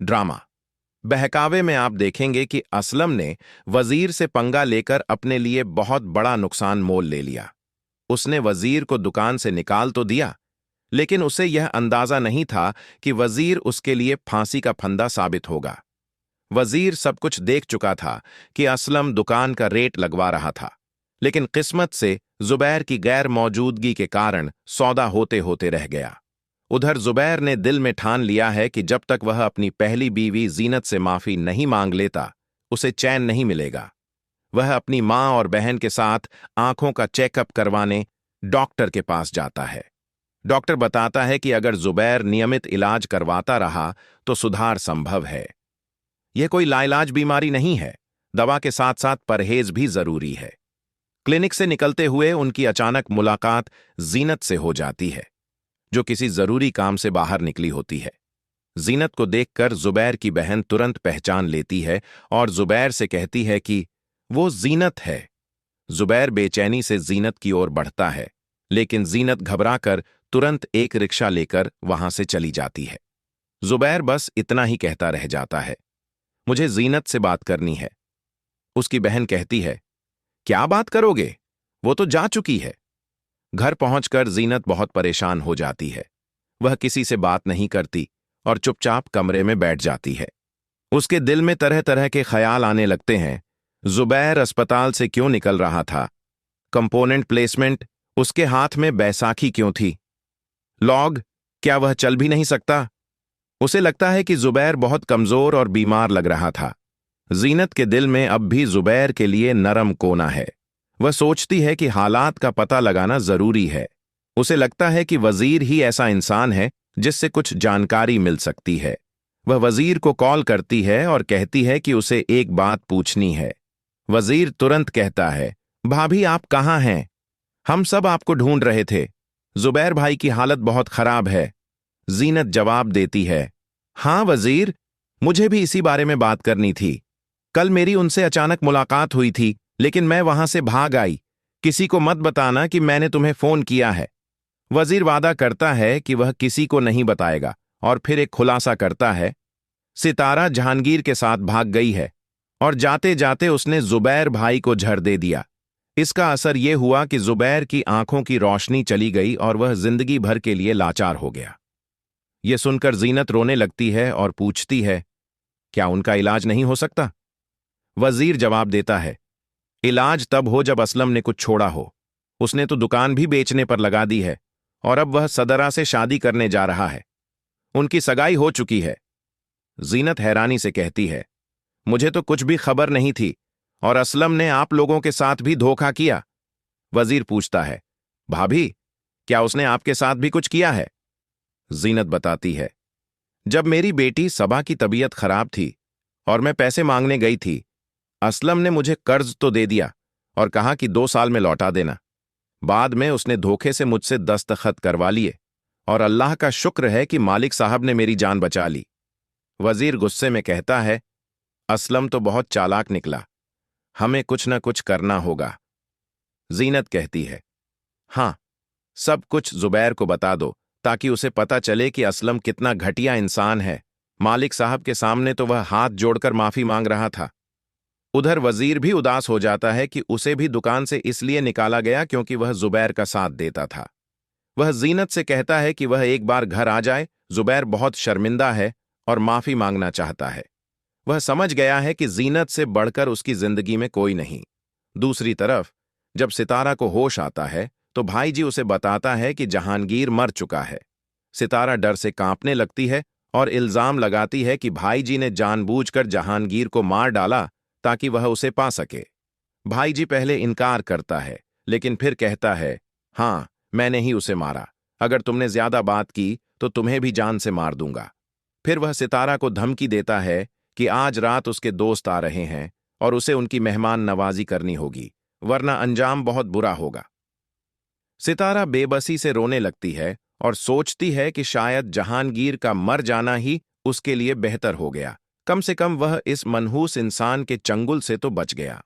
Drama. बहकावे में आप देखेंगे कि असलम ने वजीर से पंगा लेकर अपने लिए बहुत बड़ा नुकसान मोल ले लिया। उसने वजीर को दुकान से निकाल तो दिया, लेकिन उसे यह अंदाजा नहीं था कि वजीर उसके लिए फांसी का फंदा साबित होगा। वजीर सब कुछ देख चुका था कि असलम दुकान का रेट लगवा रहा था, लेकिन किस्मत से जुबैर की गैर मौजूदगी के कारण सौदा होते होते रह गया। उधर जुबैर ने दिल में ठान लिया है कि जब तक वह अपनी पहली बीवी जीनत से माफी नहीं मांग लेता, उसे चैन नहीं मिलेगा। वह अपनी मां और बहन के साथ आंखों का चेकअप करवाने डॉक्टर के पास जाता है। डॉक्टर बताता है कि अगर जुबैर नियमित इलाज करवाता रहा तो सुधार संभव है। यह कोई लाइलाज बीमारी नहीं है, दवा के साथ साथ परहेज भी जरूरी है। क्लिनिक से निकलते हुए उनकी अचानक मुलाकात जीनत से हो जाती है, जो किसी जरूरी काम से बाहर निकली होती है। जीनत को देखकर जुबैर की बहन तुरंत पहचान लेती है और जुबैर से कहती है कि वो जीनत है। जुबैर बेचैनी से जीनत की ओर बढ़ता है, लेकिन जीनत घबराकर तुरंत एक रिक्शा लेकर वहां से चली जाती है। जुबैर बस इतना ही कहता रह जाता है, मुझे जीनत से बात करनी है। उसकी बहन कहती है, क्या बात करोगे, वो तो जा चुकी है। घर पहुंचकर जीनत बहुत परेशान हो जाती है। वह किसी से बात नहीं करती और चुपचाप कमरे में बैठ जाती है। उसके दिल में तरह तरह के ख्याल आने लगते हैं। जुबैर अस्पताल से क्यों निकल रहा था? कंपोनेंट प्लेसमेंट, उसके हाथ में बैसाखी क्यों थी? लॉग, क्या वह चल भी नहीं सकता? उसे लगता है कि जुबैर बहुत कमजोर और बीमार लग रहा था। जीनत के दिल में अब भी जुबैर के लिए नरम कोना है। वह सोचती है कि हालात का पता लगाना जरूरी है। उसे लगता है कि वजीर ही ऐसा इंसान है जिससे कुछ जानकारी मिल सकती है। वह वजीर को कॉल करती है और कहती है कि उसे एक बात पूछनी है। वजीर तुरंत कहता है, भाभी आप कहाँ हैं? हम सब आपको ढूंढ रहे थे। जुबैर भाई की हालत बहुत खराब है। जीनत जवाब देती है, हाँ वजीर, मुझे भी इसी बारे में बात करनी थी। कल मेरी उनसे अचानक मुलाकात हुई थी, लेकिन मैं वहां से भाग आई। किसी को मत बताना कि मैंने तुम्हें फोन किया है। वजीर वादा करता है कि वह किसी को नहीं बताएगा और फिर एक खुलासा करता है, सितारा जहांगीर के साथ भाग गई है और जाते जाते उसने जुबैर भाई को झड़ दे दिया। इसका असर यह हुआ कि जुबैर की आंखों की रोशनी चली गई और वह जिंदगी भर के लिए लाचार हो गया। यह सुनकर जीनत रोने लगती है और पूछती है, क्या उनका इलाज नहीं हो सकता? वजीर जवाब देता है, इलाज तब हो जब असलम ने कुछ छोड़ा हो। उसने तो दुकान भी बेचने पर लगा दी है और अब वह सदरा से शादी करने जा रहा है। उनकी सगाई हो चुकी है। जीनत हैरानी से कहती है, मुझे तो कुछ भी खबर नहीं थी और असलम ने आप लोगों के साथ भी धोखा किया। वजीर पूछता है, भाभी, क्या उसने आपके साथ भी कुछ किया है? जीनत बताती है, जब मेरी बेटी सबा की तबीयत खराब थी और मैं पैसे मांगने गई थी, असलम ने मुझे कर्ज तो दे दिया और कहा कि 2 साल में लौटा देना। बाद में उसने धोखे से मुझसे दस्तखत करवा लिए और अल्लाह का शुक्र है कि मालिक साहब ने मेरी जान बचा ली। वजीर गुस्से में कहता है, असलम तो बहुत चालाक निकला, हमें कुछ न कुछ करना होगा। जीनत कहती है, हां, सब कुछ जुबैर को बता दो ताकि उसे पता चले कि असलम कितना घटिया इंसान है। मालिक साहब के सामने तो वह हाथ जोड़कर माफी मांग रहा था। उधर वजीर भी उदास हो जाता है कि उसे भी दुकान से इसलिए निकाला गया क्योंकि वह जुबैर का साथ देता था। वह जीनत से कहता है कि वह एक बार घर आ जाए। जुबैर बहुत शर्मिंदा है और माफी मांगना चाहता है। वह समझ गया है कि जीनत से बढ़कर उसकी जिंदगी में कोई नहीं। दूसरी तरफ जब सितारा को होश आता है तो भाईजी उसे बताता है कि जहांगीर मर चुका है। सितारा डर से कांपने लगती है और इल्जाम लगाती है कि भाईजी ने जानबूझकर जहांगीर को मार डाला ताकि वह उसे पा सके। भाईजी पहले इनकार करता है, लेकिन फिर कहता है, हां, मैंने ही उसे मारा। अगर तुमने ज्यादा बात की तो तुम्हें भी जान से मार दूंगा। फिर वह सितारा को धमकी देता है कि आज रात उसके दोस्त आ रहे हैं और उसे उनकी मेहमान नवाजी करनी होगी, वरना अंजाम बहुत बुरा होगा। सितारा बेबसी से रोने लगती है और सोचती है कि शायद जहांगीर का मर जाना ही उसके लिए बेहतर हो गया। कम से कम वह इस मनहूस इंसान के चंगुल से तो बच गया।